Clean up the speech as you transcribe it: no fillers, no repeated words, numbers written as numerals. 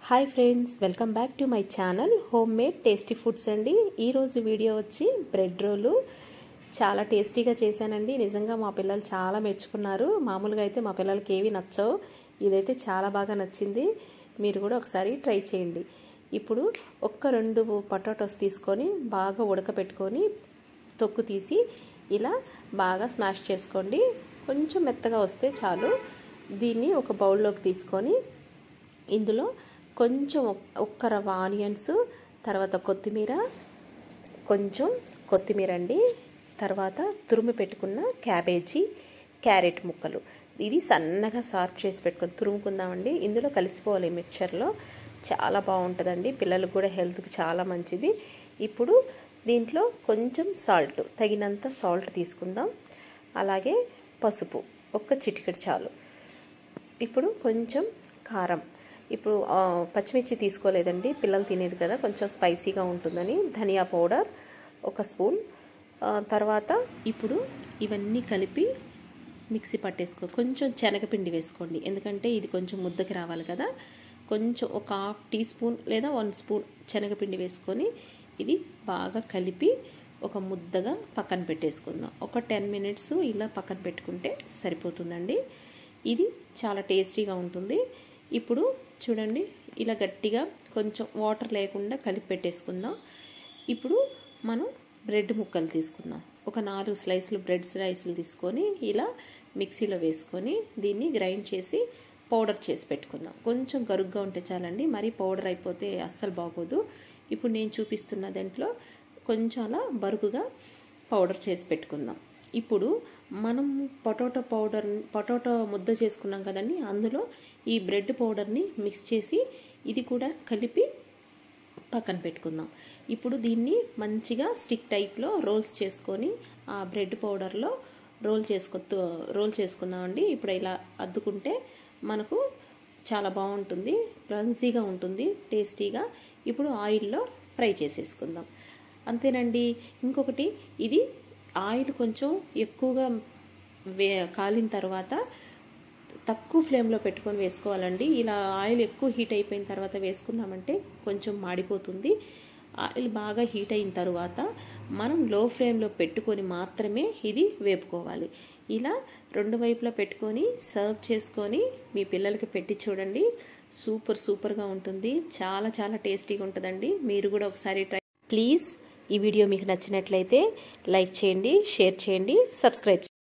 Hi friends, welcome back to my channel home made tasty foods అండి. ఈరోజు video వచ్చి bread రోలు చాలా టేస్టీగా చేశానండి. నిజంగా మా పిల్లలు చాలా మెచ్చుకున్నారు. మామూలుగా అయితే మా పిల్లలకి ఏవి నచ్చవు, ఇదైతే చాలా బాగా నచ్చింది. మీరు కూడా ఒకసారి ట్రై చేయండి. ఇప్పుడు ఒక్క 2 పొటాటోస్ తీసుకొని బాగా ఉడకపెట్టుకొని తొక్కు తీసి ఇలా బాగా స్మాష్ చేసుకోండి. కొంచెం మెత్తగా వస్తే చాలు. దీన్ని ఒక బౌల్లోకి తీసుకొని ఇందులో కొంచెం ఒక్క రవ్వ ఆనియన్స్, తర్వాత కొంచెం కొత్తిమీర అండి, తర్వాత తురుము పెట్టుకున్న క్యారెట్ ముక్కలు, ఇది సన్నగా సార్ట్ చేసి పెట్టుకొని తురుముకుందామండి. ఇందులో కలిసిపోవాలి మిక్చర్లో, చాలా బాగుంటుందండి. పిల్లలకు కూడా హెల్త్కి చాలా మంచిది. ఇప్పుడు దీంట్లో కొంచెం సాల్ట్, తగినంత సాల్ట్ తీసుకుందాం. అలాగే పసుపు ఒక్క చిటికెడు చాలు. ఇప్పుడు కొంచెం కారం, ఇప్పుడు పచ్చిమిర్చి తీసుకోలేదండి, పిల్లలు తినేది కదా, కొంచెం స్పైసీగా ఉంటుందని ధనియా పౌడర్ 1 స్పూన్. తర్వాత ఇప్పుడు ఇవన్నీ కలిపి మిక్సీ పట్టేసుకో. కొంచెం శనగపిండి వేసుకోండి, ఎందుకంటే ఇది కొంచెం ముద్దకి రావాలి కదా. కొంచెం ఒక 1/2 టీ స్పూన్ లేదా 1 స్పూన్ శనగపిండి వేసుకొని ఇది బాగా కలిపి ఒక ముద్దగా పక్కన పెట్టేసుకుందాం. ఒక 10 మినిట్స్ ఇలా పక్కన పెట్టుకుంటే సరిపోతుందండి. ఇది చాలా టేస్టీగా ఉంటుంది. ఇప్పుడు చూడండి, ఇలా గట్టిగా కొంచెం వాటర్ లేకుండా కలిపి పెట్టేసుకుందాం. ఇప్పుడు మనం బ్రెడ్ ముక్కలు తీసుకుందాం. ఒక 4 స్లైసులు బ్రెడ్ స్లైసులు తీసుకొని ఇలా మిక్సీలో వేసుకొని దీన్ని గ్రైండ్ చేసి పౌడర్ చేసి పెట్టుకుందాం. కొంచెం గరుగ్గా ఉంటే చాలండి, మరీ పౌడర్ అయిపోతే అస్సలు బాగోదు. ఇప్పుడు నేను చూపిస్తున్న దాంట్లో కొంచెం అలా బరుకుగా పౌడర్ చేసి పెట్టుకుందాం. ఇప్పుడు మనం పొటాటో ముద్ద చేసుకున్నాం కదండి, అందులో ఈ బ్రెడ్ పౌడర్ని మిక్స్ చేసి ఇది కూడా కలిపి పక్కన పెట్టుకుందాం. ఇప్పుడు దీన్ని మంచిగా స్టిక్ టైప్లో రోల్స్ చేసుకొని ఆ బ్రెడ్ పౌడర్లో రోల్ చేసుకుందామండి. ఇప్పుడు ఇలా అద్దుకుంటే మనకు చాలా బాగుంటుంది, క్రంచీగా ఉంటుంది, టేస్టీగా. ఇప్పుడు ఆయిల్లో ఫ్రై చేసేసుకుందాం. అంతేనండి. ఇంకొకటి, ఇది ఆయిల్ కొంచెం ఎక్కువగా కాలిన తర్వాత తక్కువ ఫ్లేమ్లో పెట్టుకొని వేసుకోవాలండి. ఇలా ఆయిల్ ఎక్కువ హీట్ అయిపోయిన తర్వాత వేసుకున్నామంటే కొంచెం మాడిపోతుంది. ఆయిల్ బాగా హీట్ అయిన తర్వాత మనం లో ఫ్లేమ్లో పెట్టుకొని మాత్రమే ఇది వేపుకోవాలి. ఇలా 2 వైపులా పెట్టుకొని సర్వ్ చేసుకొని మీ పిల్లలకి పెట్టి చూడండి. సూపర్గా ఉంటుంది. చాలా టేస్టీగా ఉంటుందండి. మీరు కూడా ఒకసారి ట్రై. ప్లీజ్ ఈ వీడియో మీకు నచ్చినట్లయితే లైక్ చేయండి, షేర్ చేయండి, సబ్స్క్రైబ్ చేయండి.